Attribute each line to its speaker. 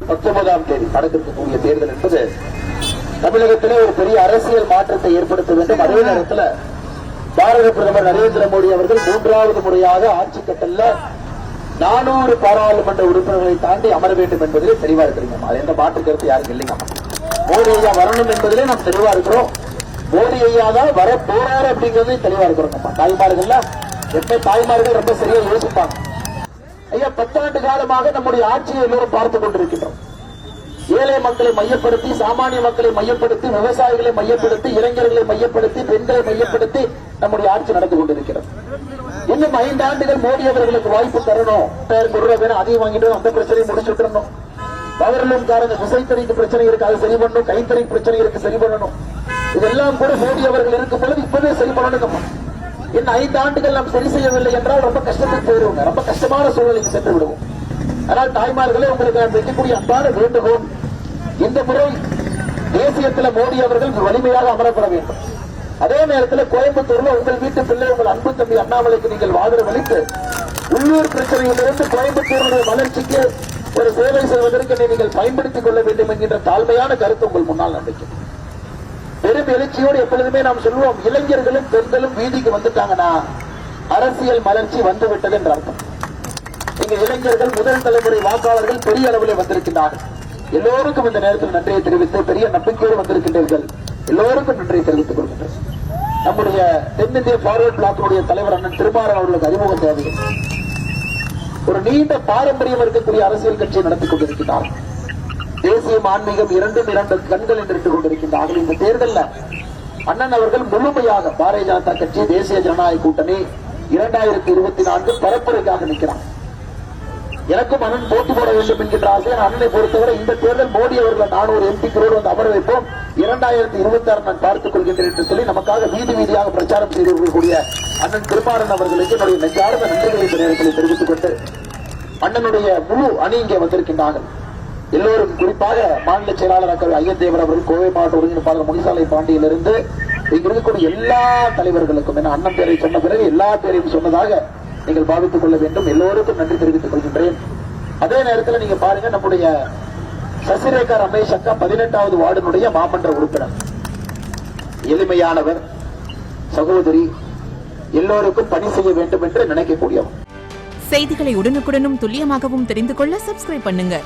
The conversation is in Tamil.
Speaker 1: 19ஆம் தேதி நடக்கக்கூடிய தேர்தல் என்பது தமிழகத்திலே ஒரு பெரிய அரசியல் மாற்றத்தை ஏற்படுத்த வேண்டும். அதே நேரத்தில் பாரத பிரதமர் நரேந்திர மோடி அவர்கள் 3வது முறையாக ஆட்சி கட்டல்ல 400 பாராளுமன்ற உறுப்பினர்களை தாண்டி அமர வேண்டும் என்பதிலே தெளிவா இருக்கிறீங்க. அது எந்த மாற்று கருத்து யாருக்கு இல்லைங்க. மோடி ஐயா வரணும் என்பதிலே நாம் தெளிவா இருக்கிறோம். மோடி ஐயா தான் வர போறாரு அப்படிங்கிறது தெளிவா இருக்கிறோம். தாய்மார்கள் எப்ப தாய்மார்கள் ரொம்ப சரியா யோசிப்பாங்க. ஐயா 10 ஆண்டு காலமாக நம்முடைய ஆட்சியை எல்லோரும் பார்த்துக் கொண்டிருக்கின்றோம். ஏழை மக்களை மையப்படுத்தி, சாமானிய மக்களை மையப்படுத்தி, விவசாயிகளை மையப்படுத்தி, இளைஞர்களை மையப்படுத்தி, பெண்களை மையப்படுத்தி நம்முடைய ஆட்சி நடந்து கொண்டிருக்கிறது. இன்னும் 5 ஆண்டுகள் மோடி அவர்களுக்கு வாய்ப்பு தரணும். ரூபாய் அதிகம் வாங்கிட்டு அந்த பிரச்சனையை முடிச்சுட்டணும். பவர்லூம்காரங்க விசைத்தறிக்கு பிரச்சனை இருக்கு, அதை சரி பண்ணணும். கைத்தறி பிரச்சனை இருக்கு, சரி பண்ணணும். இதெல்லாம் கூட மோடி அவர்கள் இருக்கும் பொழுது இப்பவே சரி பண்ணணும். இன்னும் 5 ஆண்டுகள் நாம் சரி செய்யவில்லை என்றால் ரொம்ப கஷ்டத்துக்கு போயிருவோங்க. ரொம்ப கஷ்டமான சூழ்நிலைக்கு சென்று விடுவோம். ஆனால் தாய்மார்களே, உங்களுக்கு நான் வைக்கக்கூடிய அன்பான வேண்டுகோள், இந்த முறை தேசியத்தில் மோடி அவர்கள் வலிமையாக அமரப்பட வேண்டும். அதே நேரத்தில் கோயம்புத்தூர்ல உங்கள் வீட்டு பிள்ளை உங்கள் அன்பு தம்பி அண்ணாமலைக்கு நீங்கள் ஆதரவு அளித்து உள்ளூர் பிரச்சனையிலிருந்து கோயம்புத்தூருடைய வளர்ச்சிக்கு ஒரு சேவை செய்வதற்கு நீங்கள் பயன்படுத்திக் கொள்ள வேண்டும் என்கின்ற தாழ்மையான கருத்து உங்கள் முன்னால் நம்பிக்கை. பெரும் எழுச்சியோடு எப்பொழுதுமே நாம் சொல்லுவோம், இளைஞர்களும் பெண்களும் வீதிக்கு வந்துட்டாங்கன்னா அரசியல் மலர்ச்சி வந்துவிட்டது என்ற அர்த்தம். இங்க இளைஞர்கள் முதல் தலைமுறை வாக்காளர்கள் பெரிய அளவில் வந்திருக்கின்றார்கள். எல்லோருக்கும் இந்த நேரத்தில் நன்றியை தெரிவித்து பெரிய நம்பிக்கையோடு வந்திருக்கின்றீர்கள். எல்லோருக்கும் நன்றியை தெரிவித்துக் கொள்கின்றேன். நம்முடைய தென்னிந்திய ஃபார்வர்ட் பிளாக்கினுடைய தலைவர் அண்ணன் திருமாறன் அவர்களுக்கு அறிமுகம் தேவை. ஒரு நீண்ட பாரம்பரியம் இருக்கக்கூடிய அரசியல் கட்சியை நடத்திக் கொண்டிருக்கிறார். தேசியம் ஆன்மீகம் இரண்டும் 2 கண்கள் என்று எடுத்துக் கொண்டிருக்கின்றார்கள். இந்த தேர்தலில் அண்ணன் அவர்கள் முழுமையாக பாரதிய ஜனதா கட்சி, தேசிய ஜனநாயக கூட்டணி 2024 பரப்புரைக்காக நிற்கிறார். எனக்கும் அண்ணன் போட்டி போட வேண்டும் என்கின்றார்கள். அண்ணனை பொறுத்தவரை இந்த தேர்தல் மோடி அவர்கள் 400 எம்பிக்களோடு வந்து அமர வைப்போம், 2026 நான் பார்த்துக் கொள்கின்றேன் என்று சொல்லி நமக்காக வீதி வீதியாக பிரச்சாரம் செய்து கொள்ளக்கூடிய அண்ணன் திருமாறன் அவர்களுக்கு என்னுடைய நெஞ்சார்ந்த நன்றிகளை இந்த நேரத்தில் தெரிவித்துக் கொண்டு அண்ணனுடைய முழு அணி இங்கே வந்திருக்கின்றார்கள். எல்லோரும் குறிப்பாக மாநில செயலாளர் ஐயத்தேவர் அவர்கள், கோவை மாவட்ட ஒருங்கிணைப்பாளர் முனிசாலை பாண்டியிலிருந்து இங்க இருக்கக்கூடிய எல்லா தலைவர்களுக்கும், என அண்ணன் பேரை சொன்ன பிறகு எல்லா பேரையும் சொன்னதாக நீங்கள் பாவித்துக் கொள்ள வேண்டும். எல்லோருக்கும் நன்றி தெரிவித்துக் கொள்கின்றேன். அதே நேரத்தில் நீங்க பாருங்க, நம்முடைய சசிரேகா ரமேஷ் அக்கா 18வது வார்டினுடைய மாமன்ற உறுப்பினர், எளிமையானவர், சகோதரி, எல்லோருக்கும் பணி செய்ய வேண்டும் என்று நினைக்கக்கூடியவர்.
Speaker 2: செய்திகளை உடனுக்குடனும் துல்லியமாகவும் தெரிந்து கொள்ள சப்ஸ்கிரைப் பண்ணுங்க.